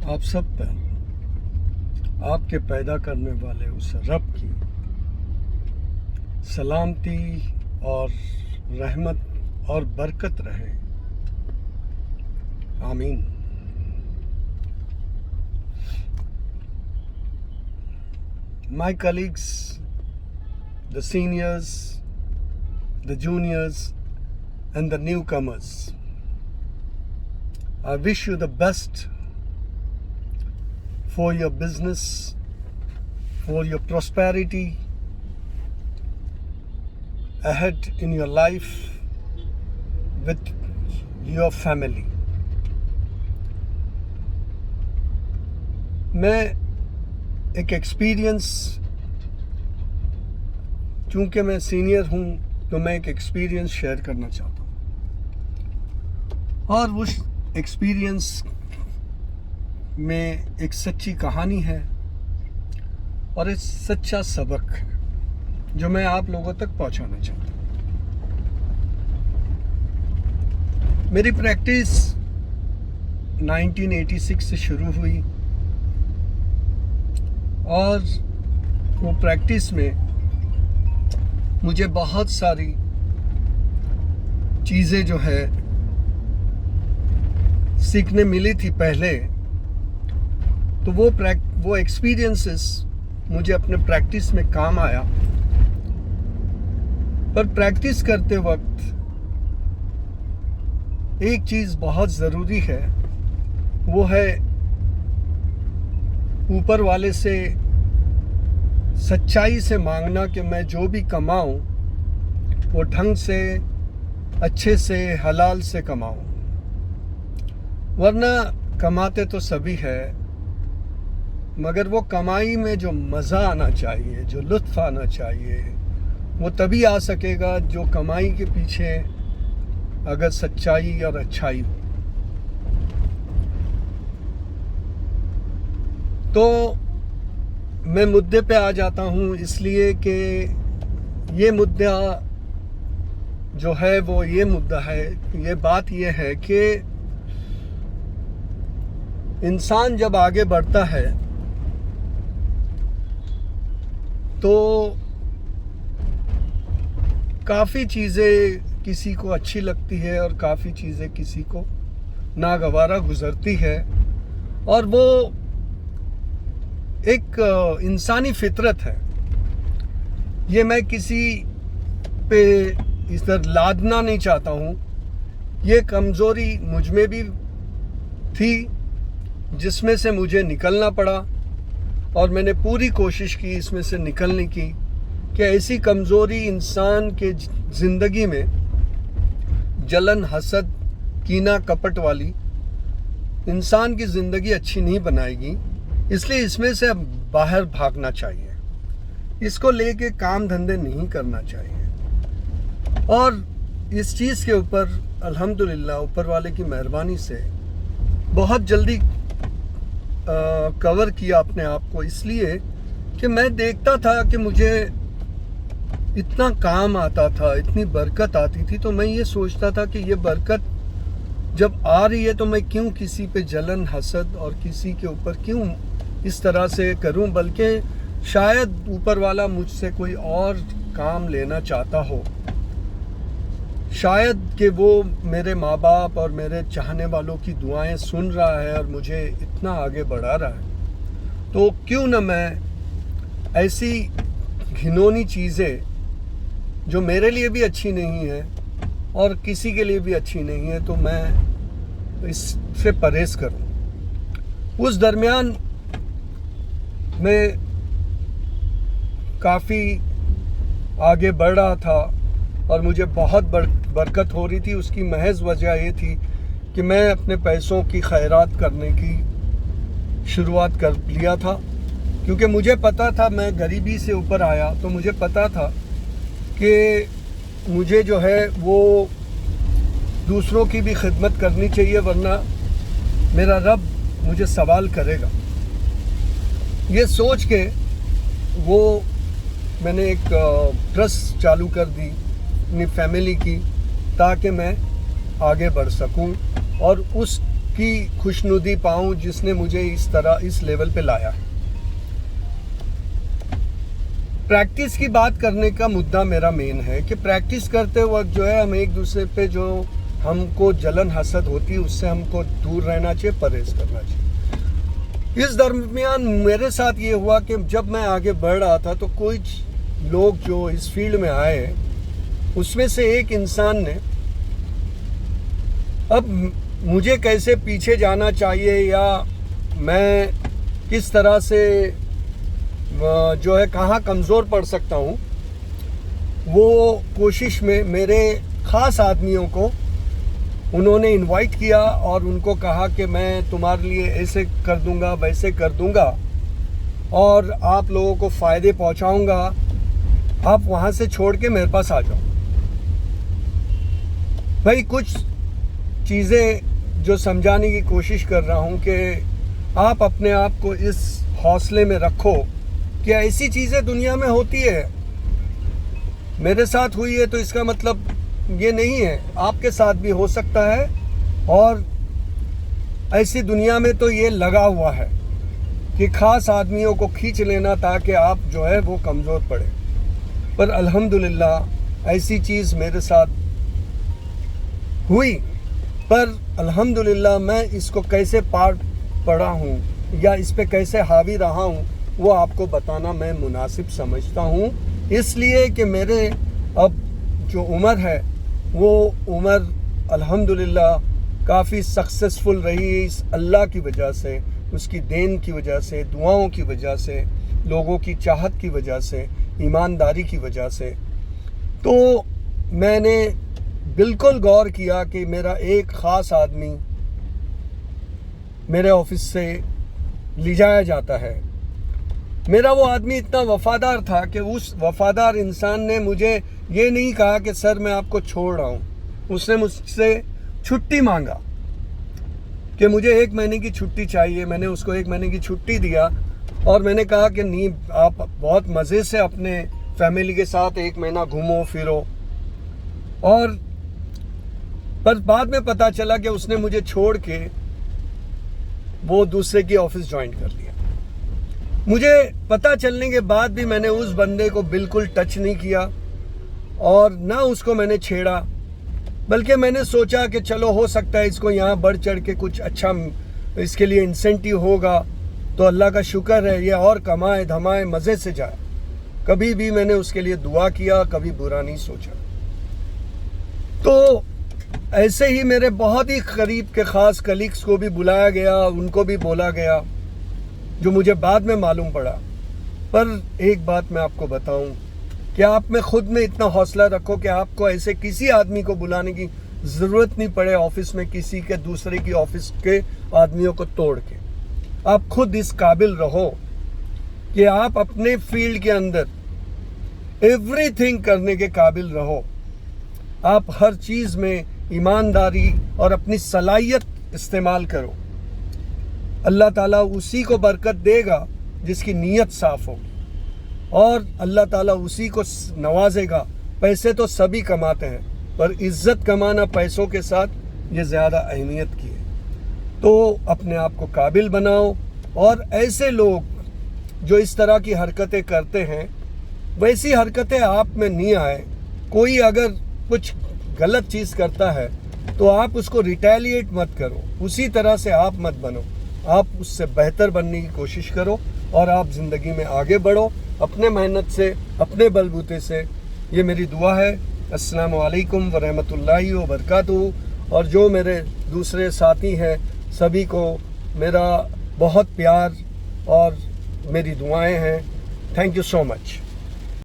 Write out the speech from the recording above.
آپ سب پر آپ کے پیدا کرنے والے اس رب کی سلامتی اور رحمت اور برکت رہے. آمین. My colleagues, the seniors, the juniors, and the newcomers, I wish you the best for your business, for your prosperity ahead in your life with your family. میں ایک ایکسپیرینس، چونکہ میں سینئر ہوں تو میں ایک ایکسپیرینس شیئر کرنا چاہتا ہوں، اور اس ایکسپیرینس میں ایک سچی کہانی ہے اور ایک سچا سبق ہے جو میں آپ لوگوں تک پہنچانا چاہتا ہوں. میری پریکٹس 1986 سے شروع ہوئی، اور وہ پریکٹس میں مجھے بہت ساری چیزیں جو ہے سیکھنے ملی تھی پہلے. تو وہ ایکسپیرینسز مجھے اپنے پریکٹس میں کام آیا. پر پریکٹس کرتے وقت ایک چیز بہت ضروری ہے، وہ ہے اوپر والے سے سچائی سے مانگنا کہ میں جو بھی کماؤں وہ ڈھنگ سے، اچھے سے، حلال سے کماؤں. ورنہ کماتے تو سبھی ہے، مگر وہ کمائی میں جو مزہ آنا چاہیے، جو لطف آنا چاہیے، وہ تبھی آ سکے گا جو کمائی کے پیچھے اگر سچائی اور اچھائی ہو. تو میں مدعے پہ آ جاتا ہوں، اس لیے کہ یہ مدعا جو ہے وہ یہ مدعا ہے، یہ بات یہ ہے کہ انسان جب آگے بڑھتا ہے تو کافی چیزیں کسی کو اچھی لگتی ہے اور کافی چیزیں کسی کو ناگوارا گزرتی ہے، اور وہ ایک انسانی فطرت ہے. یہ میں کسی پہ اس طرح لادنا نہیں چاہتا ہوں. یہ کمزوری مجھ میں بھی تھی جس میں سے مجھے نکلنا پڑا، اور میں نے پوری کوشش کی اس میں سے نکلنے کی کہ ایسی کمزوری انسان کے زندگی میں، جلن، حسد، کینہ، کپٹ والی انسان کی زندگی اچھی نہیں بنائے گی. اس لیے اس میں سے اب باہر بھاگنا چاہیے، اس کو لے کے کام دھندے نہیں کرنا چاہیے. اور اس چیز کے اوپر الحمدللہ اوپر والے کی مہربانی سے بہت جلدی کور کیا اپنے آپ کو، اس لیے کہ میں دیکھتا تھا کہ مجھے اتنا کام آتا تھا، اتنی برکت آتی تھی. تو میں یہ سوچتا تھا کہ یہ برکت جب آ رہی ہے تو میں کیوں کسی پہ جلن، حسد اور کسی کے اوپر کیوں اس طرح سے کروں، بلکہ شاید اوپر والا مجھ سے کوئی اور کام لینا چاہتا ہو، شاید کہ وہ میرے ماں باپ اور میرے چاہنے والوں کی دعائیں سن رہا ہے اور مجھے اتنا آگے بڑھا رہا ہے. تو کیوں نہ میں ایسی گھنونی چیزیں جو میرے لیے بھی اچھی نہیں ہے اور کسی کے لیے بھی اچھی نہیں ہے، تو میں اس سے پرہیز کروں. اس درمیان میں کافی آگے بڑھ رہا تھا اور مجھے بہت برکت ہو رہی تھی. اس کی محض وجہ یہ تھی کہ میں اپنے پیسوں کی خیرات کرنے کی شروعات کر لیا تھا، کیونکہ مجھے پتا تھا میں غریبی سے اوپر آیا، تو مجھے پتا تھا کہ مجھے جو ہے وہ دوسروں کی بھی خدمت کرنی چاہیے، ورنہ میرا رب مجھے سوال کرے گا. یہ سوچ کے وہ میں نے ایک ٹرسٹ چالو کر دی اپنی فیملی کی، تاکہ میں آگے بڑھ سکوں اور اس کی خوشنودی پاؤں جس نے مجھے اس طرح اس لیول پہ لایا ہے. پریکٹس کی بات کرنے کا مدعا میرا مین ہے کہ پریکٹس کرتے وقت جو ہے ہم ایک دوسرے پہ جو ہم کو جلن حسد ہوتی ہے اس سے ہم کو دور رہنا چاہیے, پرہیز کرنا چاہیے. اس درمیان میرے ساتھ یہ ہوا کہ جب میں آگے بڑھ رہا تھا تو کچھ لوگ جو اس فیلڈ میں آئے اس میں سے ایک انسان نے اب مجھے کیسے پیچھے جانا چاہیے یا میں کس طرح سے جو ہے کہاں کمزور پڑ سکتا ہوں, وہ کوشش میں میرے خاص آدمیوں کو انہوں نے انوائٹ کیا اور ان کو کہا کہ میں تمہارے لیے ایسے کر دوں گا ویسے کر دوں گا اور آپ لوگوں کو فائدے پہنچاؤں گا, آپ وہاں سے چھوڑ کے میرے پاس آ جاؤ. بھائی کچھ چیزیں جو سمجھانے کی کوشش کر رہا ہوں کہ آپ اپنے آپ کو اس حوصلے میں رکھو کہ ایسی چیزیں دنیا میں ہوتی ہے. میرے ساتھ ہوئی ہے تو اس کا مطلب یہ نہیں ہے, آپ کے ساتھ بھی ہو سکتا ہے. اور ایسی دنیا میں تو یہ لگا ہوا ہے کہ خاص آدمیوں کو کھینچ لینا تاکہ آپ جو ہے وہ کمزور پڑے. پر الحمدللہ ایسی چیز میرے ساتھ ہوئی, پر الحمدللہ میں اس کو کیسے پار پڑا ہوں یا اس پہ کیسے حاوی رہا ہوں وہ آپ کو بتانا میں مناسب سمجھتا ہوں. اس لیے کہ میرے اب جو عمر ہے وہ عمر الحمدللہ کافی سکسیسفل رہی اس اللہ کی وجہ سے, اس کی دین کی وجہ سے, دعاؤں کی وجہ سے, لوگوں کی چاہت کی وجہ سے, ایمانداری کی وجہ سے. تو میں نے بالکل غور کیا کہ میرا ایک خاص آدمی میرے آفس سے لے جایا جاتا ہے. میرا وہ آدمی اتنا وفادار تھا کہ اس وفادار انسان نے مجھے یہ نہیں کہا کہ سر میں آپ کو چھوڑ رہا ہوں. اس نے مجھ سے چھٹی مانگا کہ مجھے 1 مہینے کی چھٹی چاہیے. میں نے اس کو 1 مہینے کی چھٹی دیا اور میں نے کہا کہ نہیں, آپ بہت مزے سے اپنے فیملی کے ساتھ 1 مہینہ گھومو پھرو. اور پر بعد میں پتا چلا کہ اس نے مجھے چھوڑ کے وہ دوسرے کی آفس جوائن کر لیا. مجھے پتا چلنے کے بعد بھی میں نے اس بندے کو بالکل ٹچ نہیں کیا اور نہ اس کو میں نے چھیڑا, بلکہ میں نے سوچا کہ چلو ہو سکتا ہے اس کو یہاں بڑھ چڑھ کے کچھ اچھا اس کے لیے انسینٹیو ہوگا تو اللہ کا شکر ہے, یہ اور کمائے دھمائے مزے سے جائے. کبھی بھی میں نے اس کے لیے دعا کیا, کبھی برا نہیں سوچا. تو ایسے ہی میرے بہت ہی قریب کے خاص کلیگس کو بھی بلایا گیا, ان کو بھی بولا گیا, جو مجھے بعد میں معلوم پڑا. پر ایک بات میں آپ کو بتاؤں کہ آپ میں خود میں اتنا حوصلہ رکھو کہ آپ کو ایسے کسی آدمی کو بلانے کی ضرورت نہیں پڑے آفس میں کسی کے دوسرے کی آفس کے آدمیوں کو توڑ کے. آپ خود اس قابل رہو کہ آپ اپنے فیلڈ کے اندر ایوری تھنگ کرنے کے قابل رہو. آپ ہر چیز میں ایمانداری اور اپنی صلاحیت استعمال کرو. اللہ تعالیٰ اسی کو برکت دے گا جس کی نیت صاف ہوگی, اور اللہ تعالیٰ اسی کو نوازے گا. پیسے تو سبھی کماتے ہیں پر عزت کمانا پیسوں کے ساتھ یہ زیادہ اہمیت کی ہے. تو اپنے آپ کو قابل بناؤ, اور ایسے لوگ جو اس طرح کی حرکتیں کرتے ہیں ویسی حرکتیں آپ میں نہیں آئے. کوئی اگر کچھ غلط چیز کرتا ہے تو آپ اس کو ریٹیلیٹ مت کرو, اسی طرح سے آپ مت بنو. آپ اس سے بہتر بننے کی کوشش کرو اور آپ زندگی میں آگے بڑھو اپنے محنت سے, اپنے بلبوتے سے. یہ میری دعا ہے. السلام علیکم ورحمۃ اللہ وبرکاتہ. اور جو میرے دوسرے ساتھی ہیں سبھی کو میرا بہت پیار اور میری دعائیں ہیں. Thank you so much.